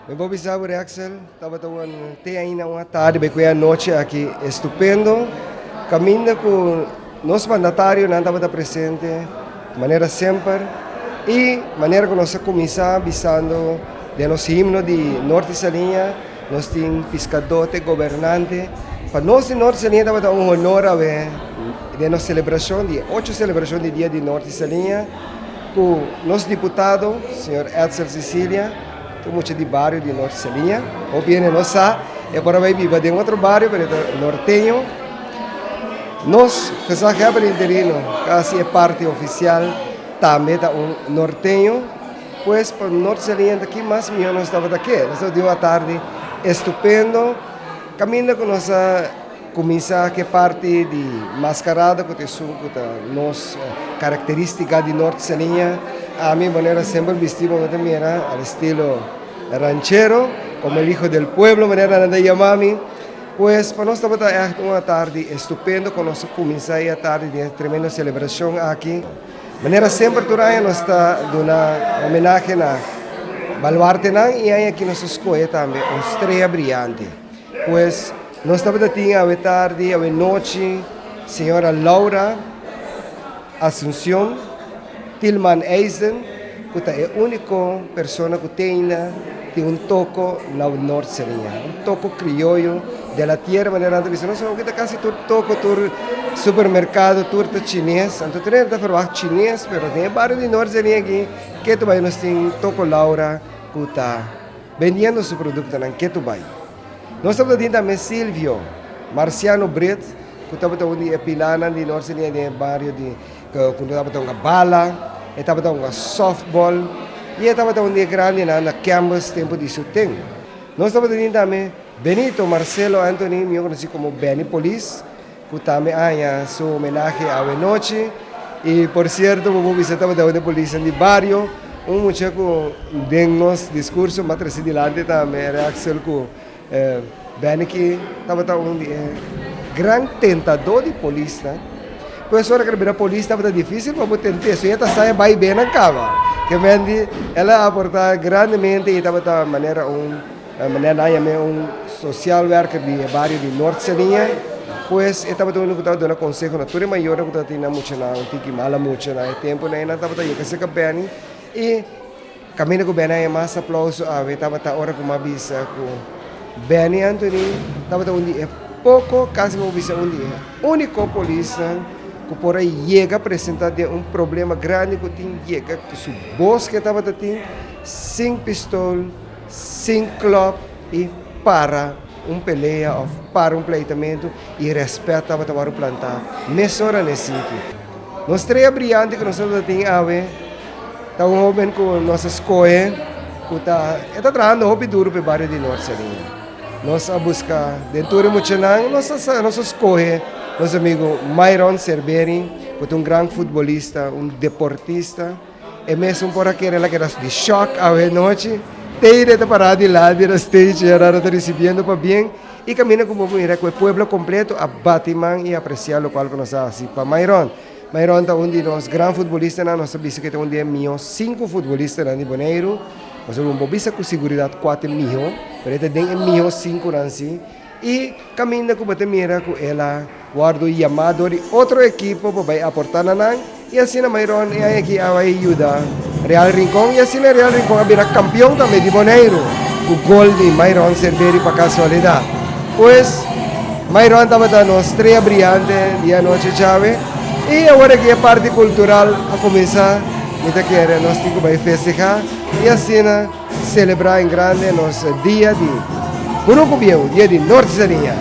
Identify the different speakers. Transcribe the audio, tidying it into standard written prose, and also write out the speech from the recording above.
Speaker 1: Me vou avisar por Axel, estava tem ainda uma tarde, bem que a noite aqui estupendo. Caminho com nosso mandatário, não estava presente, de maneira sempre. E maneira que nós começamos avisando de nosso himno de Norte Salinha, nós temos pescador, governante. Para nós, Norte Salinha, estava um honor a ver de nossa celebração, de 8 celebrações de Dia de Norte Salinha, com nosso deputado, senhor Edson Cecília, muito de bairro de Norte Salinha. Ou bem, nós e agora vai viver de outro bairro, nortenho. Nós, que sabemos interino, quase é parte oficial, também da nortenho, pois para Norte Salinha daqui mais melhor nós estava daqui. Nós deu a tarde estupendo, caminho com nossa começar que parte de mascarada que tem nossa característica de Norte Salinha. A minha maneira sempre vestido também era al estilo ranchero, como el hijo del pueblo, maneira de chamar-me. Pois para nós estava uma tarde estupenda, quando nós começamos a tarde de tremenda celebração aqui. Maneira sempre durante nós está dando homenagem a Baluarte e aí aqui nós escolhemos também uma estrela brilhante. Pois nós estava a tarde, a noite, senhora Laura Assunção Tillman Eisen, que é a única pessoa que tem toco na Norte Salinha, toco criollo da terra, maneira de dizer, nós que quase todo toco, todo supermercado, todo chinês, então tem que falar chinês, mas tem vários de Norte Salinha aqui, que tu vai, nós tem toco Laura, que está vendendo seu produto na que tu vai. Nós estamos aqui também Silvio Marciano Brett, que estava a pilana de Norte Salinha, de bairro de quando estava uma bala, estava uma softball, e estava um dia grande na campus tempo de shooting. Nós estamos aqui também Benito Marcelo Anthony, eu conheci como Benny Police, que também há sua homenagem à noite. E por certo, vou visitar a polícia de barrio, muchacho de nosso discurso, mas trazer dilante também era Axel com Benny que estava um grande tentador de polícia. Pois agora que a polícia estava difícil, mas tentar isso ia sair bem na cama. Que ela aportava grandemente e estava de maneira social worker de bairro de Norte Salinha. Pois estava dando conselho na turma maior que tinha muito na tiki mala muito na tempo na estava daí que se capeni e caminho com Benny é mais aplauso a estava a hora com uma visa com Benny Anthony estava um dia pouco quase uma visa um dia único polícia que por aí chega a apresentar problema grande que tinha que o boss que estava tendo sem pistola, sem club e para peleia ou para pleitamento e respeito estava a plantar nessa hora nesse sítio. Nós três brilhantes que nós temos a ver, está um jovem com nossa escola, que está trabalhando hobby duro para o bairro de Norte Salinha. Nós a buscar dentro de Muchanang, nossa escola, nosso amigo Myron Cerberi, que é um grande futebolista, um deportista, e mesmo por aqui ela que era de choque à noite, tem de parar de lá, de stage, era recebendo para bem, e caminha como o povo completo a Batman e apreciar o qual que nós assim para Myron. Myron é um de nós grandes futebolistas, nossa bicicleta um dia minha, 5 futebolistas na Boneiro, nós temos uma bicicleta com segurança 4 mil, mas ele tem mil 5 assim, e caminha com a mira com ela, guardo o chamado de outro equipo para aportar na NAN, e assim a Myron é aqui a ajuda Real Rincón, e assim a Real Rincón vira campeão também de Boneiro, o gol de Myron Cerberi para casualidade. Pois, Myron estava dando estreia brilhante dia noite chave, e agora que a parte cultural a começar, nós temos que festejar, e assim celebrar em grande nosso dia de Curucubião, dia de Norte Salinha.